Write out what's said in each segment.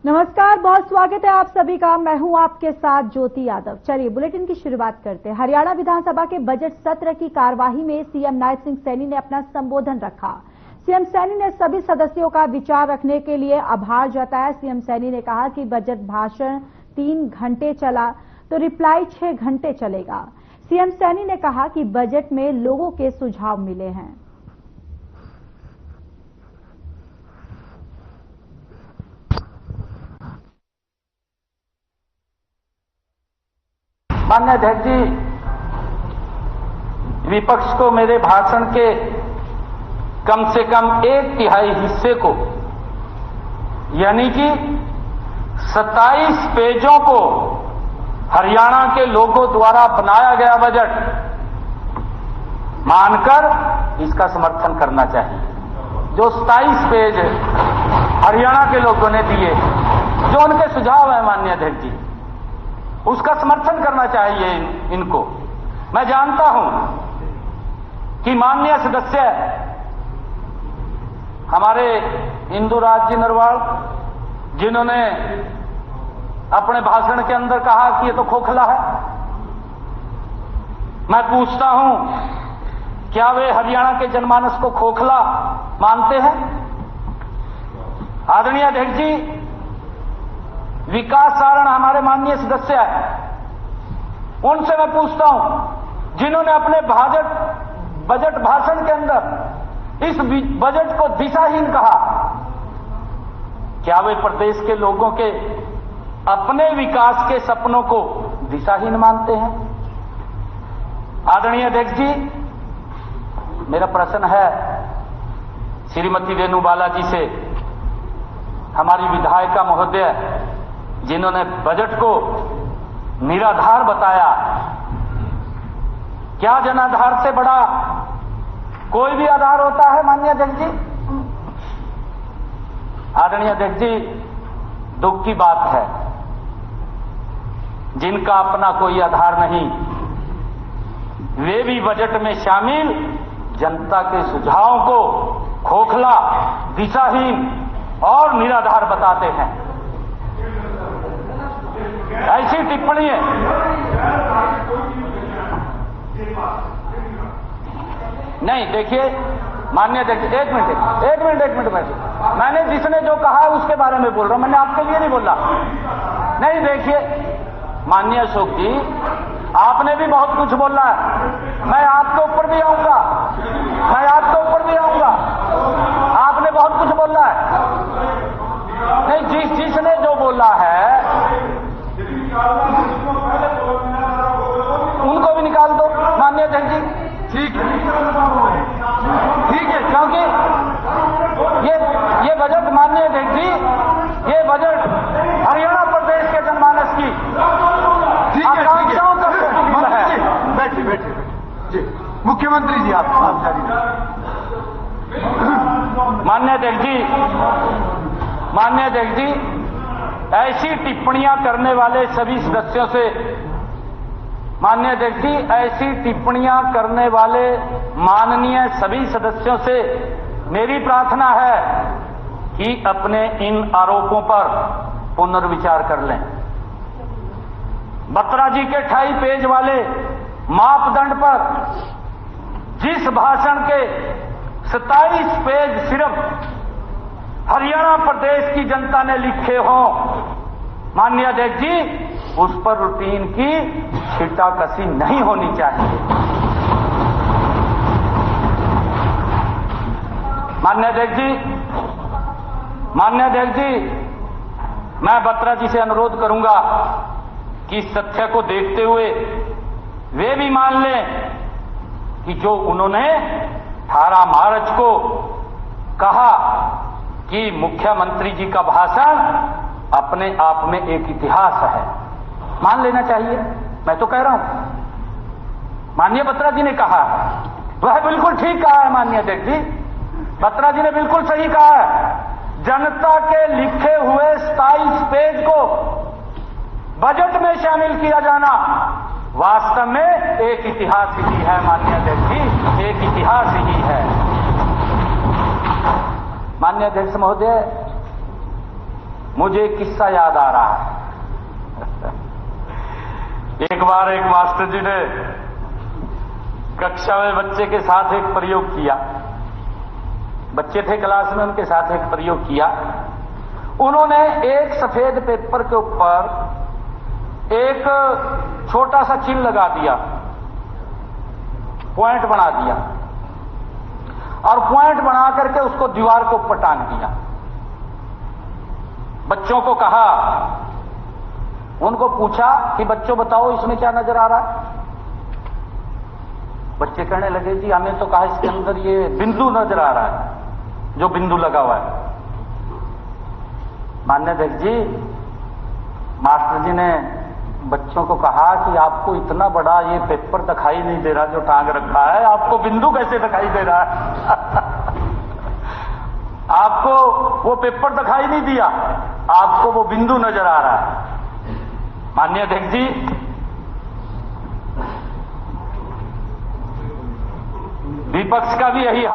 नमस्कार, बहुत स्वागत है आप सभी का। मैं हूं आपके साथ ज्योति यादव। चलिए बुलेटिन की शुरुआत करते हैं। हरियाणा विधानसभा के बजट सत्र की कार्यवाही में सीएम नायब सिंह सैनी ने अपना संबोधन रखा। सीएम सैनी ने सभी सदस्यों का विचार रखने के लिए आभार जताया। सीएम सैनी ने कहा कि बजट भाषण 3 घंटे चला तो रिप्लाई 6 घंटे चलेगा। सीएम सैनी ने कहा कि बजट में लोगों के सुझाव मिले हैं। माननीय अध्यक्ष जी, विपक्ष को मेरे भाषण के कम से कम 1/3 हिस्से को, यानी कि 27 पेजों को हरियाणा के लोगों द्वारा बनाया गया बजट मानकर इसका समर्थन करना चाहिए। जो 27 पेज हरियाणा के लोगों ने दिए, जो उनके सुझाव है माननीय अध्यक्ष जी, उसका समर्थन करना चाहिए इनको। मैं जानता हूं कि माननीय सदस्य हमारे इंदुराज जी नरवाल, जिन्होंने अपने भाषण के अंदर कहा कि ये तो खोखला है, मैं पूछता हूं क्या वे हरियाणा के जनमानस को खोखला मानते हैं? आदरणीय अध्यक्ष जी, विकास सारण हमारे माननीय सदस्य हैं, उनसे मैं पूछता हूं जिन्होंने अपने बजट भाषण के अंदर इस बजट को दिशाहीन कहा, क्या वे प्रदेश के लोगों के अपने विकास के सपनों को दिशाहीन मानते हैं? आदरणीय अध्यक्ष जी, मेरा प्रश्न है श्रीमती रेणु बाला जी से, हमारी विधायिका महोदय, जिन्होंने बजट को निराधार बताया। क्या जनाधार से बड़ा कोई भी आधार होता है माननीय अध्यक्ष जी? आदरणीय अध्यक्ष जी, दुख की बात है जिनका अपना कोई आधार नहीं, वे भी बजट में शामिल जनता के सुझावों को खोखला, दिशाहीन और निराधार बताते हैं। ऐसी टिप्पणी है। नहीं, देखिए माननीय अध्यक्ष, एक मिनट, मैंने जिसने जो कहा है उसके बारे में बोल रहा हूं, मैंने आपके लिए नहीं बोला। नहीं, देखिए माननीय अशोक जी, आपने भी बहुत कुछ बोला है, मैं आपके ऊपर भी आऊंगा, आपने बहुत कुछ बोला है। नहीं, जिसने जो बोला है उनको भी निकाल दो माननीय अध्यक्ष जी। ठीक है, क्योंकि ये बजट माननीय अध्यक्ष जी, ये बजट हरियाणा प्रदेश के जनमानस की आकांक्षाओं का प्रतिबिंब है। बैठिए जी, मुख्यमंत्री जी आप माननीय अध्यक्ष जी, ऐसी टिप्पणियां करने वाले सभी सदस्यों से, माननीय अध्यक्ष जी, ऐसी टिप्पणियां करने वाले माननीय सभी सदस्यों से मेरी प्रार्थना है कि अपने इन आरोपों पर पुनर्विचार कर लें। बत्रा जी के 28 पेज वाले मापदंड पर जिस भाषण के 27 पेज सिर्फ हरियाणा प्रदेश की जनता ने लिखे हों, माननीय अध्यक्ष जी, उस पर रूटीन की छींटाकशी नहीं होनी चाहिए। माननीय अध्यक्ष जी, मैं बत्रा जी से अनुरोध करूंगा कि इस तथ्य को देखते हुए वे भी मान लें कि जो उन्होंने 18 मार्च को कहा कि मुख्यमंत्री जी का भाषण अपने आप में एक इतिहास है, मान लेना चाहिए। मैं तो कह रहा हूं, माननीय बत्रा जी ने कहा, वह बिल्कुल ठीक कहा है माननीय अध्यक्ष जी, बत्रा जी ने बिल्कुल सही कहा है। जनता के लिखे हुए 27 पेज को बजट में शामिल किया जाना वास्तव में एक इतिहास ही है माननीय अध्यक्ष जी, एक इतिहास ही है। माननीय अध्यक्ष महोदय, मुझे एक किस्सा याद आ रहा है। एक बार एक मास्टर जी ने कक्षा में बच्चे के साथ एक प्रयोग किया। बच्चे थे क्लास में, उनके साथ एक प्रयोग किया। उन्होंने एक सफेद पेपर के ऊपर एक छोटा सा चिन्ह लगा दिया, पॉइंट बना दिया और पॉइंट बना करके उसको दीवार के ऊपर टांग दिया। बच्चों को कहा, उनको पूछा कि बच्चों बताओ इसमें क्या नजर आ रहा है। बच्चे कहने लगे जी हमें तो कहा इसके अंदर ये बिंदु नजर आ रहा है, जो बिंदु लगा हुआ है। मान्य अध्यक्ष जी, मास्टर जी ने बच्चों को कहा कि आपको इतना बड़ा ये पेपर दिखाई नहीं दे रहा जो टांग रखा है, आपको बिंदु कैसे दिखाई दे रहा है? आपको वो पेपर दिखाई नहीं दिया, आपको वो बिंदु नजर आ रहा है। माननीय अध्यक्ष जी, विपक्ष का भी यही।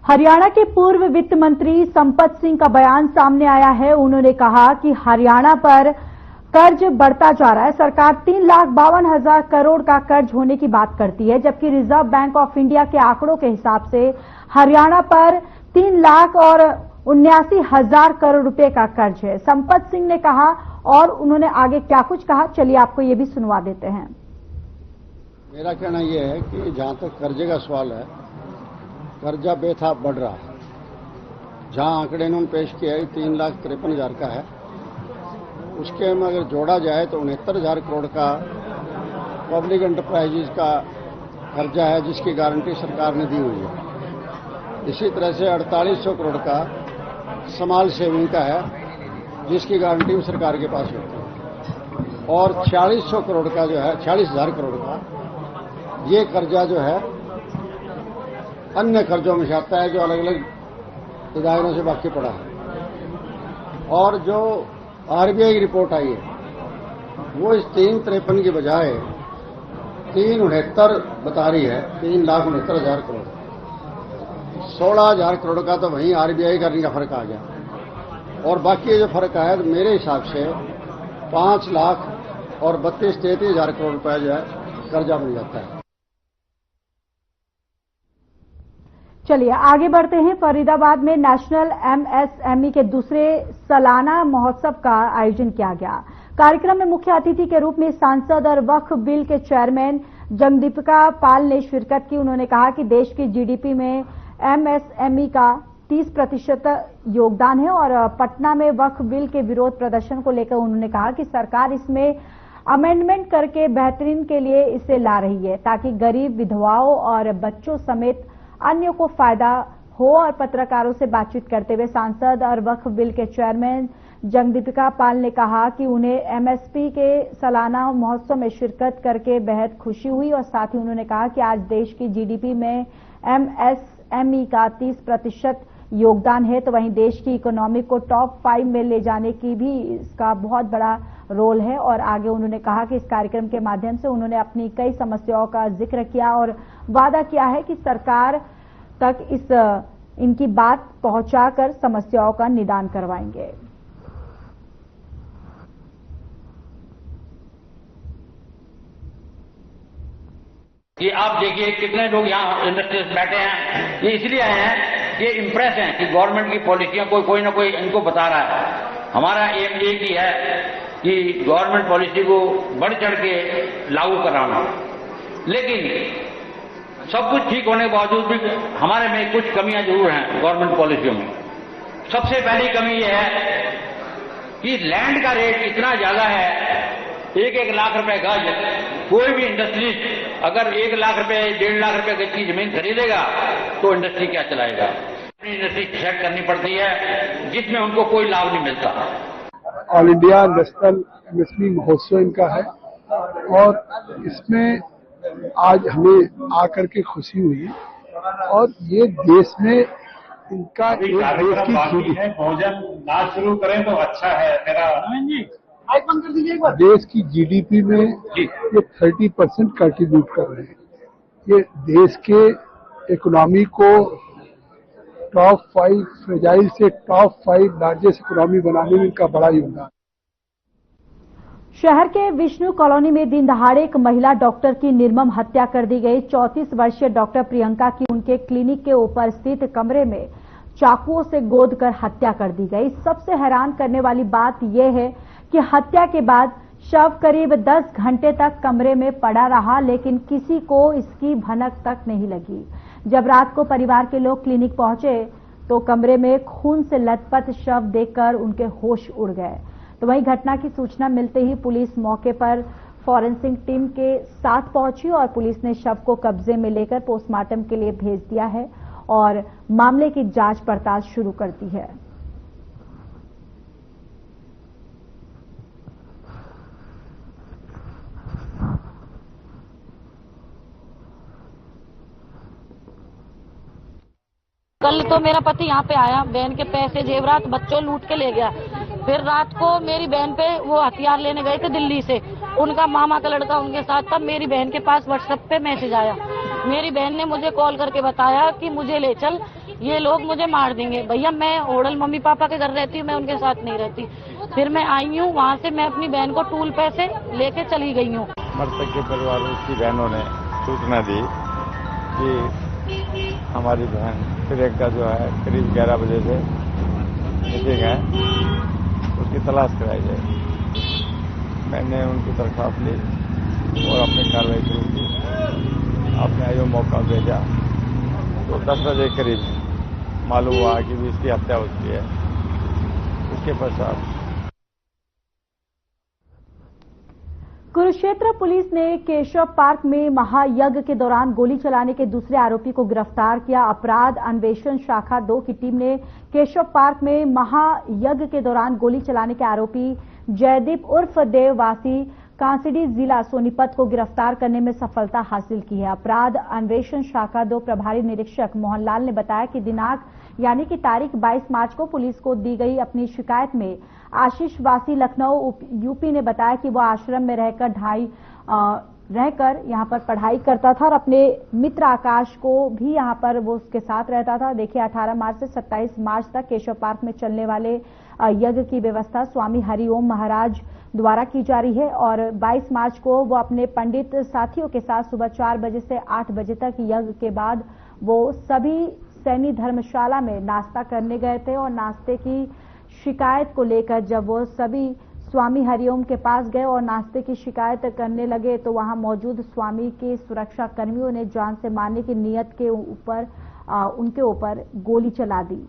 हरियाणा के पूर्व वित्त मंत्री संपत सिंह का बयान सामने आया है। उन्होंने कहा कि हरियाणा पर कर्ज बढ़ता जा रहा है। सरकार 3,52,000 करोड़ का कर्ज होने की बात करती है, जबकि रिजर्व बैंक ऑफ इंडिया के आंकड़ों के हिसाब से हरियाणा पर 3,79,000 करोड़ रुपए का कर्ज है। संपत सिंह ने कहा और उन्होंने आगे क्या कुछ कहा, चलिए आपको ये भी सुनवा देते हैं। मेरा कहना यह है कि जहां तक कर्जे का सवाल है, कर्जा बेथा बढ़ रहा है। जहां आंकड़े इन्होंने पेश किया है 3,53,000 का है, उसके में अगर जोड़ा जाए तो 69,000 करोड़ का पब्लिक एंटरप्राइजेज का कर्जा है, जिसकी गारंटी सरकार ने दी हुई है। इसी तरह से 4,800 करोड़ का स्मॉल सेविंग का है, जिसकी गारंटी भी सरकार के पास होती है। और 4,600 करोड़ का जो है, 40,000 करोड़ का ये कर्जा जो है अन्य कर्जों में से आता है, जो अलग अलग इदारों से बाकी पड़ा है। और जो आरबीआई की रिपोर्ट आई है वो इस 3,53 की बजाय 3,69 बता रही है, 3,69,000 करोड़। 16,000 करोड़ का तो वहीं आरबीआई करने का फर्क आ गया। और बाकी जो फर्क आया तो मेरे हिसाब से 5,00,000 और 32-33,000 करोड़ रुपया जो है कर्जा बन जाता है। चलिए आगे बढ़ते हैं। फरीदाबाद में नेशनल एमएसएमई के दूसरे सालाना महोत्सव का आयोजन किया गया। कार्यक्रम में मुख्य अतिथि के रूप में सांसद और वक्फ बिल के चेयरमैन जगदीपिका पाल ने शिरकत की। उन्होंने कहा कि देश की जीडीपी में एमएसएमई का 30% योगदान है और पटना में वक्फ बिल के विरोध प्रदर्शन को लेकर उन्होंने कहा कि सरकार इसमें अमेंडमेंट करके बेहतरीन के लिए इसे ला रही है, ताकि गरीब, विधवाओं और बच्चों समेत अन्यों को फायदा हो। और पत्रकारों से बातचीत करते हुए सांसद और वक्फ बिल के चेयरमैन जगदीपिका पाल ने कहा कि उन्हें एमएसपी के सालाना महोत्सव में शिरकत करके बेहद खुशी हुई और साथ ही उन्होंने कहा कि आज देश की जीडीपी में एमएसएमई का 30% योगदान है, तो वहीं देश की इकोनॉमी को टॉप 5 में ले जाने की भी इसका बहुत बड़ा रोल है। और आगे उन्होंने कहा कि इस कार्यक्रम के माध्यम से उन्होंने अपनी कई समस्याओं का जिक्र किया और वादा किया है कि सरकार तक इनकी बात पहुंचाकर समस्याओं का निदान करवाएंगे। कि आप देखिए कितने लोग यहाँ इंडस्ट्रीज बैठे हैं, ये इसलिए आए हैं, ये इंप्रेस हैं कि गवर्नमेंट की पॉलिसियां कोई ना कोई इनको बता रहा है। हमारा एम एक ही है कि गवर्नमेंट पॉलिसी को बढ़ चढ़ के लागू कराना। लेकिन सब कुछ ठीक होने के बावजूद भी हमारे में कुछ कमियां जरूर हैं गवर्नमेंट पॉलिसियों में। सबसे पहली कमी यह है कि लैंड का रेट इतना ज्यादा है, 1-1 लाख रुपए गज। कोई भी इंडस्ट्री अगर 1 लाख रुपए 1.5 लाख रुपए गज की जमीन खरीदेगा तो इंडस्ट्री क्या चलाएगा? अपनी इंडस्ट्री सेट करनी पड़ती है जिसमें उनको कोई लाभ नहीं मिलता। ऑल इंडिया नेशनल एमएसएमई महोत्सव इनका है और इसमें आज हमें आकर के खुशी हुई और ये देश में इनका एक देश की जीडीपी भोजन ना शुरू करें तो अच्छा है। मेरा देश की जीडीपी में ये 30% कंट्रीब्यूट कर रहे हैं। ये देश के इकोनॉमी को टॉप 5 फ्रेजाइल से टॉप 5 लार्जेस्ट इकोनॉमी बनाने में इनका बड़ा योगदान। शहर के विष्णु कॉलोनी में दिन दहाड़े एक महिला डॉक्टर की निर्मम हत्या कर दी गई। 34 वर्षीय डॉक्टर प्रियंका की उनके क्लिनिक के ऊपर स्थित कमरे में चाकुओं से गोदकर हत्या कर दी गई। सबसे हैरान करने वाली बात यह है कि हत्या के बाद शव करीब 10 घंटे तक कमरे में पड़ा रहा, लेकिन किसी को इसकी भनक तक नहीं लगी। जब रात को परिवार के लोग क्लिनिक पहुंचे तो कमरे में खून से लथपथ शव देखकर उनके होश उड़ गए। तो वहीं घटना की सूचना मिलते ही पुलिस मौके पर फॉरेंसिक टीम के साथ पहुंची और पुलिस ने शव को कब्जे में लेकर पोस्टमार्टम के लिए भेज दिया है और मामले की जांच पड़ताल शुरू कर दी है। कल तो मेरा पति यहाँ पे आया, बहन के पैसे जेवरात बच्चों लूट के ले गया। फिर रात को मेरी बहन पे वो हथियार लेने गए थे दिल्ली से, उनका मामा का लड़का उनके साथ था। मेरी बहन के पास व्हाट्सएप पे मैसेज आया, मेरी बहन ने मुझे कॉल करके बताया कि मुझे ले चल, ये लोग मुझे मार देंगे। भैया मैं होडल मम्मी पापा के घर रहती हूँ, मैं उनके साथ नहीं रहती। फिर मैं आई हूँ, वहाँ से मैं अपनी बहन को टूल पैसे लेके चली गई हूँ। मृतक के परिवार की बहनों ने सूचना दी कि हमारी बहन प्रियंका जो है करीब 11 बजे से मिसिंग है, उसकी तलाश कराई जाए। मैंने उनकी दरख्वास्त ली और अपनी कार्रवाई शुरू की। आपने आयो मौका भेजा तो 10 बजे करीब मालूम हुआ कि भी इसकी हत्या हो चुकी है। उसके पश्चात कुरुक्षेत्र पुलिस ने केशव पार्क में महायज्ञ के दौरान गोली चलाने के दूसरे आरोपी को गिरफ्तार किया। अपराध अन्वेषण शाखा 2 की टीम ने केशव पार्क में महायज्ञ के दौरान गोली चलाने के आरोपी जयदीप उर्फ देववासी कांसीडी जिला सोनीपत को गिरफ्तार करने में सफलता हासिल की है। अपराध अन्वेषण शाखा 2 प्रभारी निरीक्षक मोहनलाल ने बताया कि दिनांक यानी कि तारीख 22 मार्च को पुलिस को दी गई अपनी शिकायत में आशीष वासी लखनऊ यूपी ने बताया कि वह आश्रम में रहकर यहां पर पढ़ाई करता था और अपने मित्र आकाश को भी यहां पर वो उसके साथ रहता था। देखिए 18 मार्च से 27 मार्च तक केशव पार्क में चलने वाले यज्ञ की व्यवस्था स्वामी हरिओम महाराज द्वारा की जा रही है और 22 मार्च को वो अपने पंडित साथियों के साथ सुबह 4 बजे से 8 बजे तक यज्ञ के बाद वो सभी सैनी धर्मशाला में नाश्ता करने गए थे और नाश्ते की शिकायत को लेकर जब वो सभी स्वामी हरिओम के पास गए और नाश्ते की शिकायत करने लगे तो वहां मौजूद स्वामी के सुरक्षा कर्मियों ने जान से मारने की नीयत के ऊपर उनके ऊपर गोली चला दी।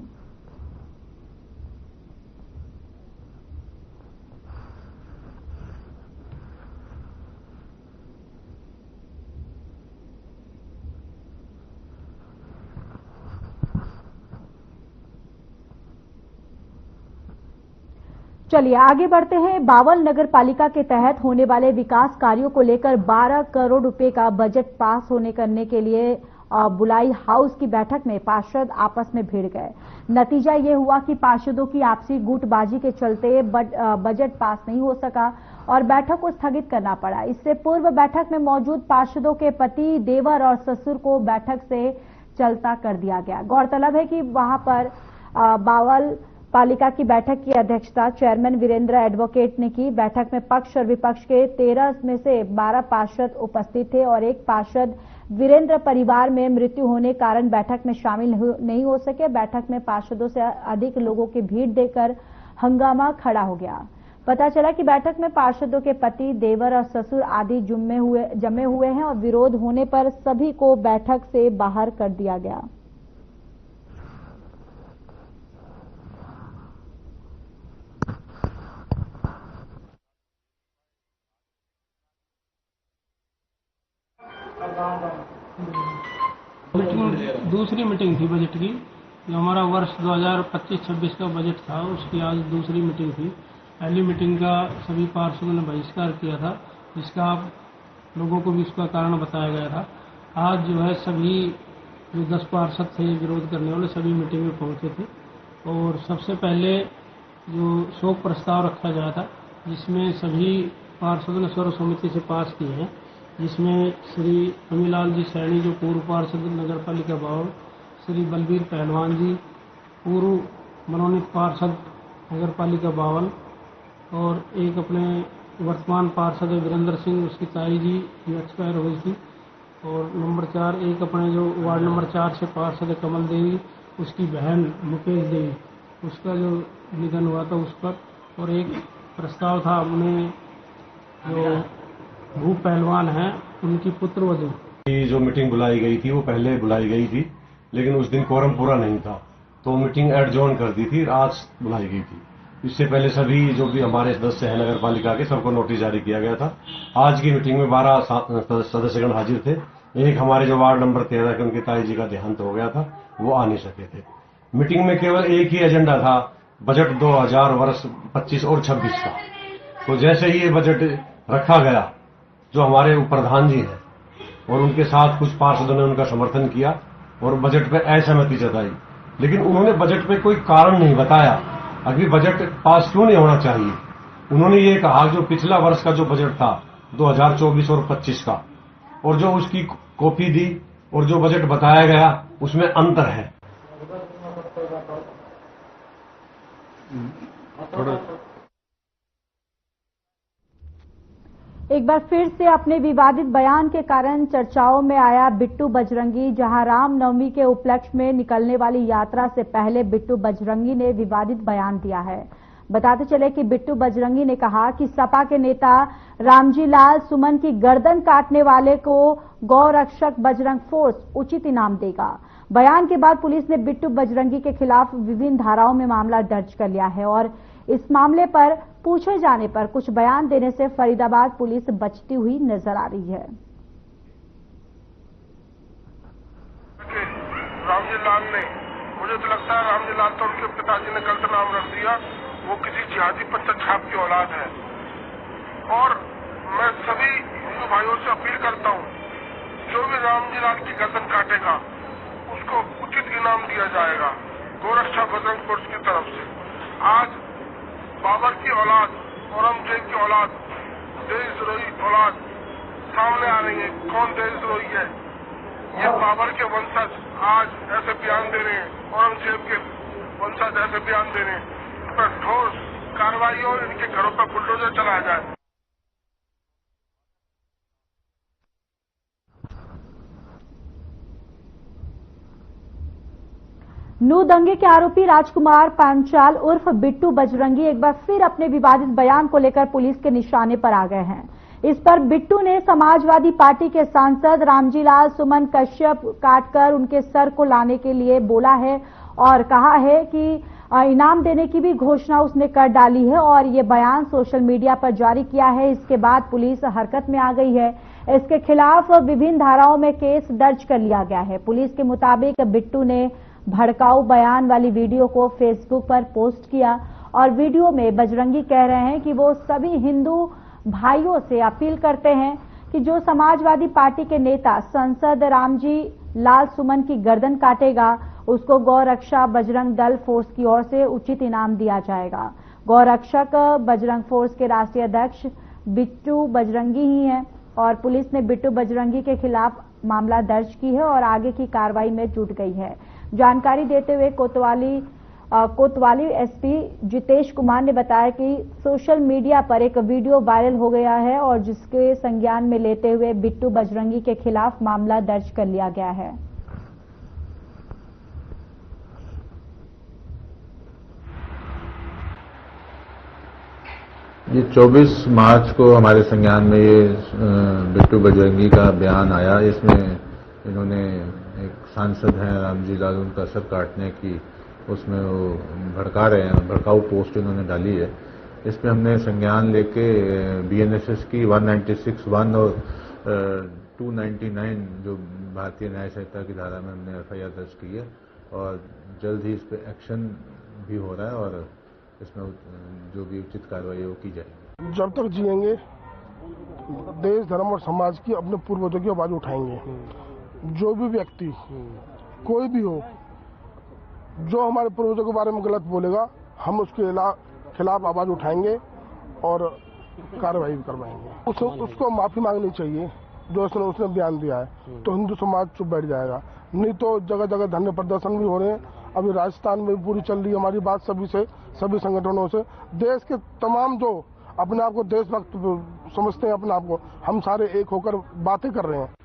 चलिए आगे बढ़ते हैं। बावल नगर पालिका के तहत होने वाले विकास कार्यों को लेकर 12 करोड़ रुपए का बजट पास होने करने के लिए बुलाई हाउस की बैठक में पार्षद आपस में भिड़ गए। नतीजा ये हुआ कि पार्षदों की आपसी गुटबाजी के चलते बजट पास नहीं हो सका और बैठक को स्थगित करना पड़ा। इससे पूर्व बैठक में मौजूद पार्षदों के पति, देवर और ससुर को बैठक से चलता कर दिया गया। गौरतलब है कि वहां पर बावल पालिका की बैठक की अध्यक्षता चेयरमैन वीरेंद्र एडवोकेट ने की। बैठक में पक्ष और विपक्ष के 13 में से 12 पार्षद उपस्थित थे और एक पार्षद वीरेंद्र परिवार में मृत्यु होने कारण बैठक में शामिल नहीं हो सके। बैठक में पार्षदों से अधिक लोगों की भीड़ देखकर हंगामा खड़ा हो गया। पता चला कि बैठक में पार्षदों के पति, देवर और ससुर आदि जमे हुए हैं और विरोध होने पर सभी को बैठक से बाहर कर दिया गया। दूसरी मीटिंग थी बजट की, जो हमारा वर्ष 2025-26 का बजट था, उसकी आज दूसरी मीटिंग थी। पहली मीटिंग का सभी पार्षदों ने बहिष्कार किया था, जिसका लोगों को भी उसका कारण बताया गया था। आज जो है सभी जो 10 पार्षद थे विरोध करने वाले सभी मीटिंग में पहुंचे थे और सबसे पहले जो शोक प्रस्ताव रखा गया था, जिसमें सभी पार्षदों ने सर्वसम्मति से पास किए हैं, जिसमें श्री अमीलाल जी सैनी जो पूर्व पार्षद नगर पालिका बावल, श्री बलबीर पहलवान जी, पूर्व मनोनीत पार्षद नगर पालिका 52 और एक अपने वर्तमान पार्षद वीरेंद्र सिंह, उसकी ताई जी एक्सपायर हो गई थी। और नंबर 4 एक अपने जो वार्ड नंबर 4 से पार्षद कमल देवी, उसकी बहन मुकेश देवी, उसका जो निधन हुआ था उस पर। और एक प्रस्ताव था अपने जो भूप पहलवान हैं उनकी पुत्रवधू। जो मीटिंग बुलाई गई थी वो पहले बुलाई गई थी, लेकिन उस दिन कोरम पूरा नहीं था तो मीटिंग एडजॉर्न कर दी थी, आज बुलाई गई थी। इससे पहले सभी जो भी हमारे सदस्य हैं नगर पालिका के, सबको नोटिस जारी किया गया था। आज की मीटिंग में 12 सदस्यगण हाजिर थे। एक हमारे जो वार्ड नंबर 13 के उनकी ताई जी का देहांत हो गया था, वो आ नहीं सके थे। मीटिंग में केवल एक ही एजेंडा था, बजट 2000 वर्ष 25 और 26 का। तो जैसे ही ये बजट रखा गया, जो हमारे प्रधान जी हैं और उनके साथ कुछ पार्षदों ने उनका समर्थन किया और बजट पे असहमति जताई, लेकिन उन्होंने बजट पे कोई कारण नहीं बताया अभी बजट पास क्यों नहीं होना चाहिए। उन्होंने ये कहा जो पिछला वर्ष का जो बजट था 2024 और 25 का, और जो उसकी कॉपी दी और जो बजट बताया गया उसमें अंतर है। एक बार फिर से अपने विवादित बयान के कारण चर्चाओं में आया बिट्टू बजरंगी। जहां रामनवमी के उपलक्ष्य में निकलने वाली यात्रा से पहले बिट्टू बजरंगी ने विवादित बयान दिया है। बताते चले कि बिट्टू बजरंगी ने कहा कि सपा के नेता रामजी लाल सुमन की गर्दन काटने वाले को गौ रक्षक बजरंग फोर्स उचित इनाम देगा। बयान के बाद पुलिस ने बिट्टू बजरंगी के खिलाफ विभिन्न धाराओं में मामला दर्ज कर लिया है और इस मामले पर पूछे जाने पर कुछ बयान देने से फरीदाबाद पुलिस बचती हुई नजर आ रही है। रामजी लाल ने, मुझे तो लगता है रामजी लाल तो उनके पिताजी ने गलत नाम रख दिया, वो किसी जिहादी पंचर छाप की औलाद है। और मैं सभी हिंदू भाइयों से अपील करता हूँ, जो भी रामजी लाल की गर्दन काटेगा उसको उचित इनाम दिया जाएगा गोरक्षा बजरंग फोर्स की तरफ से। आज बाबर की औलाद, औरंगजेब की औलाद, देशद्रोही औलाद सामने आ रही है। कौन देशद्रोही है? ये बाबर के वंशज आज ऐसे बयान दे रहे हैं, औरंगजेब के वंशज ऐसे बयान दे रहे हैं। पर ठोस कार्रवाई और इनके घरों पर बुलडोजर चलाया जाए। नू दंगे के आरोपी राजकुमार पांचाल उर्फ बिट्टू बजरंगी एक बार फिर अपने विवादित बयान को लेकर पुलिस के निशाने पर आ गए हैं। इस पर बिट्टू ने समाजवादी पार्टी के सांसद रामजी लाल सुमन कश्यप काटकर उनके सर को लाने के लिए बोला है और कहा है कि इनाम देने की भी घोषणा उसने कर डाली है और ये बयान सोशल मीडिया पर जारी किया है। इसके बाद पुलिस हरकत में आ गई है। इसके खिलाफ विभिन्न धाराओं में केस दर्ज कर लिया गया है। पुलिस के मुताबिक बिट्टू ने भड़काऊ बयान वाली वीडियो को फेसबुक पर पोस्ट किया और वीडियो में बजरंगी कह रहे हैं कि वो सभी हिंदू भाइयों से अपील करते हैं कि जो समाजवादी पार्टी के नेता सांसद रामजी लाल सुमन की गर्दन काटेगा उसको गौ रक्षा बजरंग दल फोर्स की ओर से उचित इनाम दिया जाएगा। गौ रक्षक बजरंग फोर्स के राष्ट्रीय अध्यक्ष बिट्टू बजरंगी ही हैं और पुलिस ने बिट्टू बजरंगी के खिलाफ मामला दर्ज की है और आगे की कार्रवाई में जुट गई है। जानकारी देते हुए कोतवाली एसपी जितेश कुमार ने बताया कि सोशल मीडिया पर एक वीडियो वायरल हो गया है और जिसके संज्ञान में लेते हुए बिट्टू बजरंगी के खिलाफ मामला दर्ज कर लिया गया है। ये 24 मार्च को हमारे संज्ञान में ये बिट्टू बजरंगी का बयान आया। इसमें इन्होंने एक सांसद हैं रामजी लाल, उनका सर काटने की उसमें वो भड़का रहे हैं, भड़काऊ पोस्ट इन्होंने डाली है। इसमें हमने संज्ञान लेके बीएनएसएस की 196(1) और 299 जो भारतीय न्याय संहिता की धारा में हमने एफआईआर दर्ज की है और जल्द ही इस पर एक्शन भी हो रहा है और इसमें जो भी उचित कार्रवाई है वो की जाएगी। जब तक जिएंगे देश, धर्म और समाज की अपने पूर्वजों की आवाज उठाएंगे। जो भी व्यक्ति कोई भी हो जो हमारे पूर्वजों के बारे में गलत बोलेगा, हम उसके खिलाफ आवाज उठाएंगे और कार्रवाई भी करवाएंगे। उसको माफी मांगनी चाहिए जो उसने बयान दिया है, तो हिंदू समाज चुप बैठ जाएगा। नहीं तो जगह जगह धरने प्रदर्शन भी हो रहे हैं अभी राजस्थान में पूरी चल रही है हमारी बात सभी संगठनों से। देश के तमाम जो अपने आप को देशभक्त समझते हैं अपने आप को, हम सारे एक होकर बातें कर रहे हैं।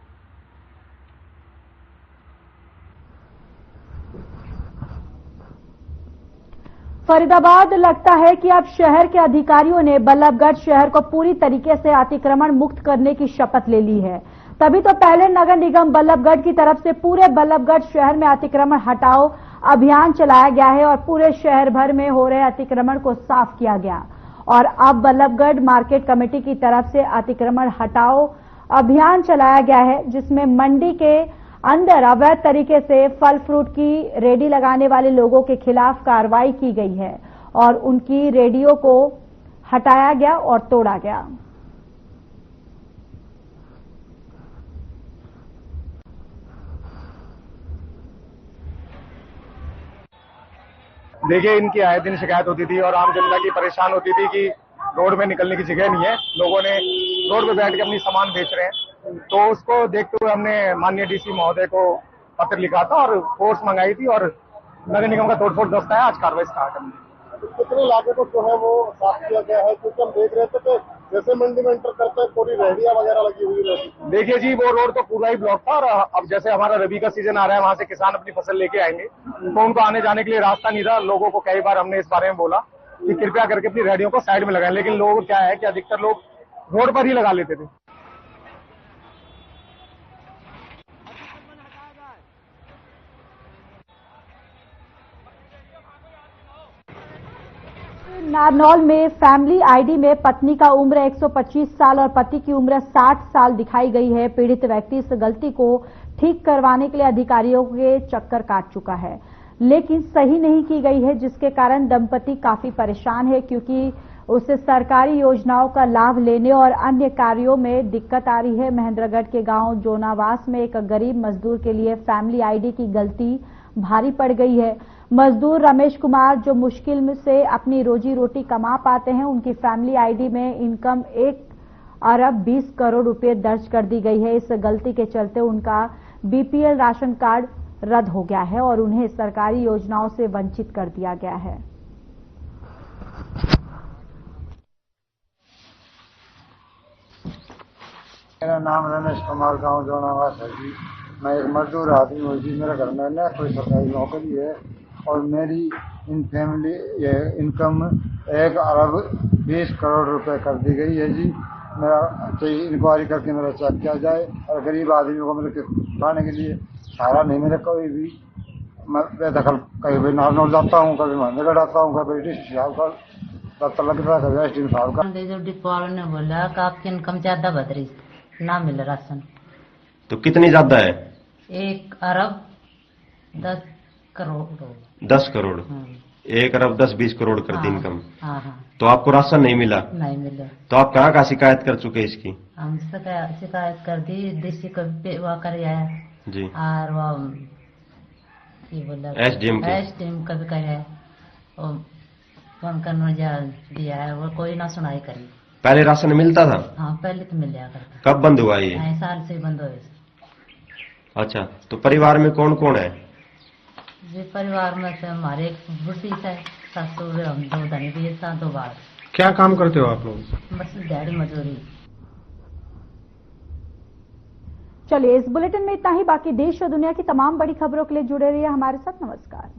फरीदाबाद लगता है कि अब शहर के अधिकारियों ने बल्लभगढ़ शहर को पूरी तरीके से अतिक्रमण मुक्त करने की शपथ ले ली है। तभी तो पहले नगर निगम बल्लभगढ़ की तरफ से पूरे बल्लभगढ़ शहर में अतिक्रमण हटाओ अभियान चलाया गया है और पूरे शहर भर में हो रहे अतिक्रमण को साफ किया गया। और अब बल्लभगढ़ मार्केट कमेटी की तरफ से अतिक्रमण हटाओ अभियान चलाया गया है, जिसमें मंडी के अंदर अवैध तरीके से फल फ्रूट की रेडी लगाने वाले लोगों के खिलाफ कार्रवाई की गई है और उनकी रेडियो को हटाया गया और तोड़ा गया। देखिए, इनकी आए दिन शिकायत होती थी और आम जनता की परेशान होती थी कि रोड में निकलने की जगह नहीं है, लोगों ने रोड पे बैठ के अपनी सामान बेच रहे हैं। तो उसको देखते हुए हमने माननीय डीसी महोदय को पत्र लिखा था और फोर्स मंगाई थी और नगर निगम का तोड़फोड़ दस्ता है आज कार्रवाई स्टार्ट है। कितने इलाके को जो है वो साफ किया गया है? क्योंकि हम देख रहे थे कि जैसे मंडी में एंटर करते हैं थोड़ी रेहड़ियां वगैरह लगी हुई रहती। देखिए जी, वो रोड तो पूरा ही ब्लॉक था और अब जैसे हमारा रबी का सीजन आ रहा है, वहां से किसान अपनी फसल लेके आएंगे तो उनको आने जाने के लिए रास्ता नहीं था। लोगों को कई बार हमने इस बारे में बोला कि कृपया करके अपनी रेहड़ियों को साइड में लगाएं, लेकिन लोग क्या है कि अधिकतर लोग रोड पर ही लगा लेते थे। नारनौल में फैमिली आईडी में पत्नी का उम्र 125 साल और पति की उम्र 60 साल दिखाई गई है। पीड़ित व्यक्ति इस गलती को ठीक करवाने के लिए अधिकारियों के चक्कर काट चुका है, लेकिन सही नहीं की गई है, जिसके कारण दंपति काफी परेशान है क्योंकि उसे सरकारी योजनाओं का लाभ लेने और अन्य कार्यों में दिक्कत आ रही है। महेंद्रगढ़ के गांव जोनावास में एक गरीब मजदूर के लिए फैमिली आईडी की गलती भारी पड़ गई है। मजदूर रमेश कुमार जो मुश्किल से अपनी रोजी रोटी कमा पाते हैं, उनकी फैमिली आईडी में इनकम 1 अरब 20 करोड़ रुपए दर्ज कर दी गई है। इस गलती के चलते उनका बीपीएल राशन कार्ड रद्द हो गया है और उन्हें सरकारी योजनाओं से वंचित कर दिया गया है। मेरा नाम रमेश कुमार, गांव जोनावास है जी। मैं एक मजदूर आदमी हूँ जी। मेरे घर में न कोई सरकारी नौकरी है और मेरी इन फैमिली इनकम 1 अरब 20 करोड़ रुपए कर दी गई है जी। मेरा इंक्वायरी करके मेरा चेक किया जाए और गरीब आदमियों को मेरे खाने के लिए सहारा नहीं मिले। कोई भी मैं बेदखल कहीं भी नारनौल जाता हूँ, कभी महेंद्रगढ़ आता हूँ, कभी डिस्ट्रिक्ट साहब का पता लगता है, कभी एसडीएम साहब का। डिपो वालों ने बोला कि आपकी इनकम ज्यादा बढ़ रही, ना मिल राशन। तो कितनी ज्यादा है? 1 अरब 10 करोड़। 10 करोड़ 1 अरब 10-20 करोड़ कर दी इनकम। हाँ। तो आपको राशन नहीं मिला? नहीं मिला। तो आप कहाँ का शिकायत कर चुके इसकी? हम शिकायत कर दी, डीसी को वह कर आया जी और वो एसडीएम का भी कर फोन करने दिया है, वो कोई ना सुनाई करी। पहले राशन मिलता था? हाँ, पहले तो मिल जाता था। कब बंद हुआ ये? साल से बंद हुए। अच्छा, तो परिवार में कौन कौन है? जी, परिवार में से हमारे एक बुढ़ी है, ससुर, हम 2 धनी भी है, 2 बाल। क्या काम करते हो आप लोग? बस दिहाड़ी मजदूरी। चलिए, इस बुलेटिन में इतना ही। बाकी देश और दुनिया की तमाम बड़ी खबरों के लिए जुड़े रहिए हमारे साथ। नमस्कार।